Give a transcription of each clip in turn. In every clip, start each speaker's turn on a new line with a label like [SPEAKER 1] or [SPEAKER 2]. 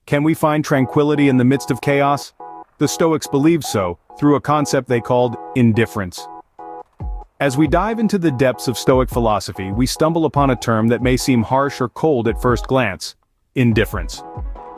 [SPEAKER 1] Can we find tranquility in the midst of chaos? The Stoics believed so, through a concept they called indifference. As we dive into the depths of Stoic philosophy, we stumble upon a term that may seem harsh or cold at first glance: indifference.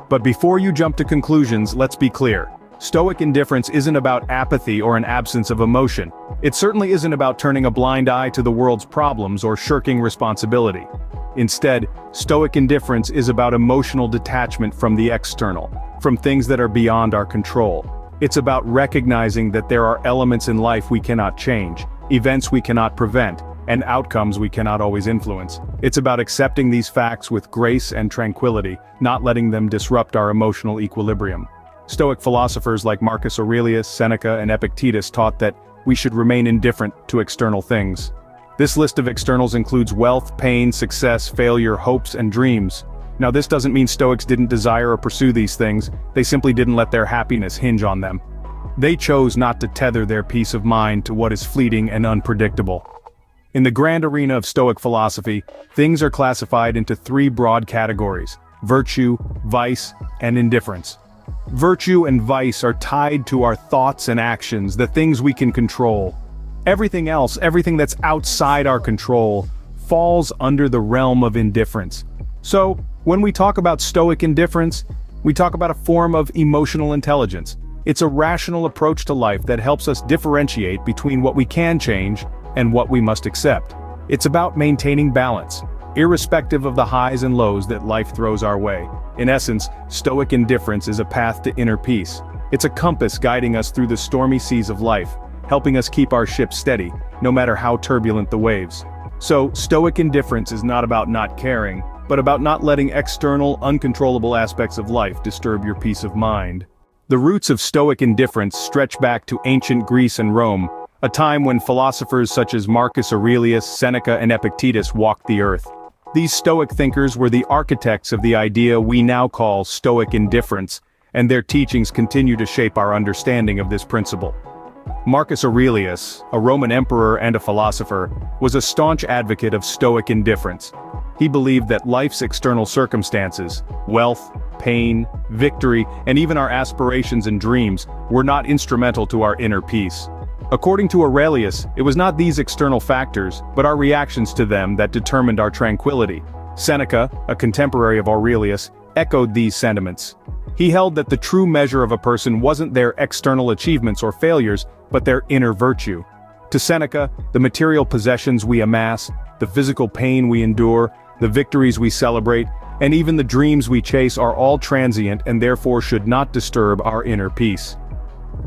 [SPEAKER 1] But before you jump to conclusions, let's be clear. Stoic indifference isn't about apathy or an absence of emotion. It certainly isn't about turning a blind eye to the world's problems or shirking responsibility. Instead, Stoic indifference is about emotional detachment from the external, from things that are beyond our control. It's about recognizing that there are elements in life we cannot change, events we cannot prevent, and outcomes we cannot always influence. It's about accepting these facts with grace and tranquility, not letting them disrupt our emotional equilibrium. Stoic philosophers like Marcus Aurelius, Seneca, and Epictetus taught that we should remain indifferent to external things. This list of externals includes wealth, pain, success, failure, hopes, and dreams. Now, this doesn't mean Stoics didn't desire or pursue these things, they simply didn't let their happiness hinge on them. They chose not to tether their peace of mind to what is fleeting and unpredictable. In the grand arena of Stoic philosophy, things are classified into three broad categories: virtue, vice, and indifference. Virtue and vice are tied to our thoughts and actions, the things we can control. Everything else, everything that's outside our control, falls under the realm of indifference. So, when we talk about Stoic indifference, we talk about a form of emotional intelligence. It's a rational approach to life that helps us differentiate between what we can change and what we must accept. It's about maintaining balance, irrespective of the highs and lows that life throws our way. In essence, Stoic indifference is a path to inner peace. It's a compass guiding us through the stormy seas of life, helping us keep our ship steady, no matter how turbulent the waves. So, Stoic indifference is not about not caring, but about not letting external, uncontrollable aspects of life disturb your peace of mind. The roots of Stoic indifference stretch back to ancient Greece and Rome, a time when philosophers such as Marcus Aurelius, Seneca, and Epictetus walked the earth. These Stoic thinkers were the architects of the idea we now call Stoic indifference, and their teachings continue to shape our understanding of this principle. Marcus Aurelius, a Roman emperor and a philosopher, was a staunch advocate of Stoic indifference. He believed that life's external circumstances, wealth, pain, victory, and even our aspirations and dreams, were not instrumental to our inner peace. According to Aurelius, it was not these external factors, but our reactions to them that determined our tranquility. Seneca, a contemporary of Aurelius, echoed these sentiments. He held that the true measure of a person wasn't their external achievements or failures, but their inner virtue. To Seneca, the material possessions we amass, the physical pain we endure, the victories we celebrate, and even the dreams we chase are all transient and therefore should not disturb our inner peace.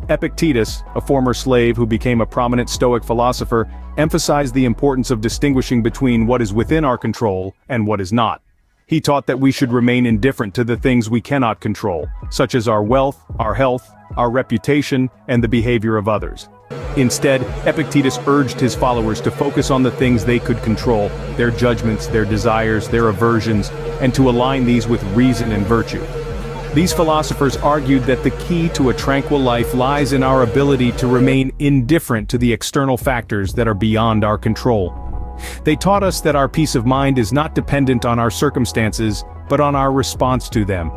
[SPEAKER 1] Epictetus, a former slave who became a prominent Stoic philosopher, emphasized the importance of distinguishing between what is within our control and what is not. He taught that we should remain indifferent to the things we cannot control, such as our wealth, our health, our reputation, and the behavior of others. Instead, Epictetus urged his followers to focus on the things they could control, their judgments, their desires, their aversions, and to align these with reason and virtue. These philosophers argued that the key to a tranquil life lies in our ability to remain indifferent to the external factors that are beyond our control. They taught us that our peace of mind is not dependent on our circumstances, but on our response to them.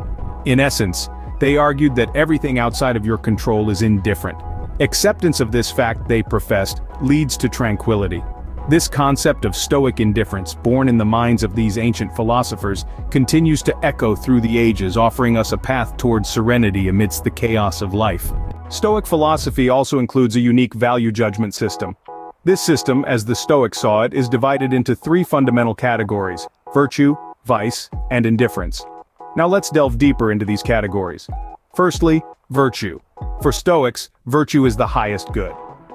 [SPEAKER 1] In essence, they argued that everything outside of your control is indifferent. Acceptance of this fact, they professed, leads to tranquility. This concept of Stoic indifference, born in the minds of these ancient philosophers, continues to echo through the ages, offering us a path towards serenity amidst the chaos of life. Stoic philosophy also includes a unique value judgment system. This system, as the Stoics saw it, is divided into three fundamental categories: virtue, vice, and indifference. Now let's delve deeper into these categories. Firstly, virtue. For Stoics, virtue is the highest good.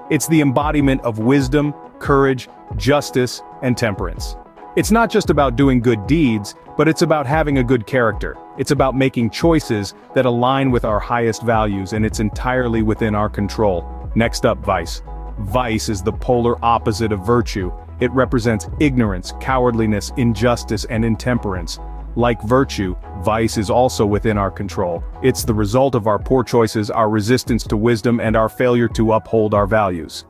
[SPEAKER 1] It's the embodiment of wisdom, courage, justice, and temperance. It's not just about doing good deeds, but it's about having a good character. It's about making choices that align with our highest values, and it's entirely within our control. Next up, vice. Vice is the polar opposite of virtue. It represents ignorance, cowardliness, injustice, and intemperance. Like virtue, vice is also within our control. It's the result of our poor choices, our resistance to wisdom, and our failure to uphold our values.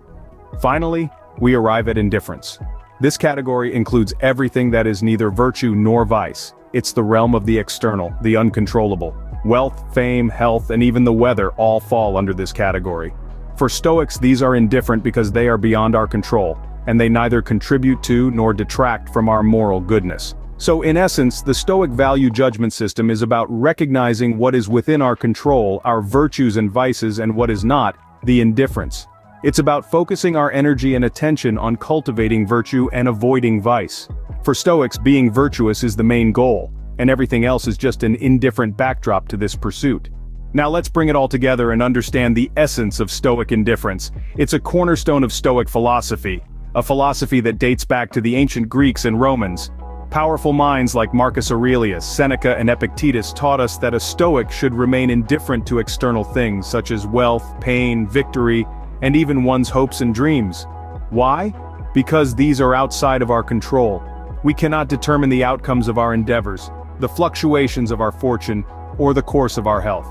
[SPEAKER 1] Finally, we arrive at indifference. This category includes everything that is neither virtue nor vice. It's the realm of the external, the uncontrollable. Wealth, fame, health, and even the weather all fall under this category. For Stoics, these are indifferent because they are beyond our control, and they neither contribute to nor detract from our moral goodness. So in essence, the Stoic value judgment system is about recognizing what is within our control, our virtues and vices, and what is not, the indifference. It's about focusing our energy and attention on cultivating virtue and avoiding vice. For Stoics, being virtuous is the main goal, and everything else is just an indifferent backdrop to this pursuit. Now let's bring it all together and understand the essence of Stoic indifference. It's a cornerstone of Stoic philosophy, a philosophy that dates back to the ancient Greeks and Romans. Powerful minds like Marcus Aurelius, Seneca, and Epictetus taught us that a Stoic should remain indifferent to external things such as wealth, pain, victory, and even one's hopes and dreams. Why? Because these are outside of our control. We cannot determine the outcomes of our endeavors, the fluctuations of our fortune, or the course of our health.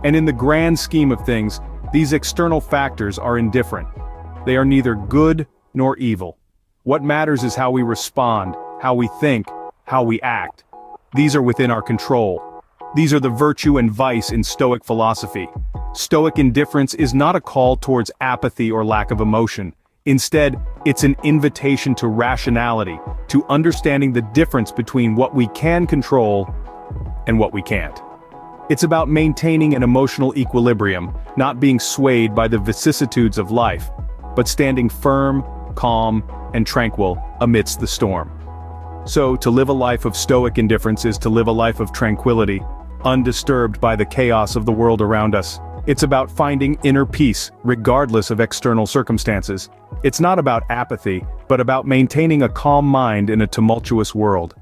[SPEAKER 1] And in the grand scheme of things, these external factors are indifferent. They are neither good nor evil. What matters is how we respond, how we think, how we act. These are within our control. These are the virtue and vice in Stoic philosophy. Stoic indifference is not a call towards apathy or lack of emotion. Instead, it's an invitation to rationality, to understanding the difference between what we can control and what we can't. It's about maintaining an emotional equilibrium, not being swayed by the vicissitudes of life, but standing firm, calm, and tranquil amidst the storm. So, to live a life of Stoic indifference is to live a life of tranquility, undisturbed by the chaos of the world around us. It's about finding inner peace, regardless of external circumstances. It's not about apathy, but about maintaining a calm mind in a tumultuous world.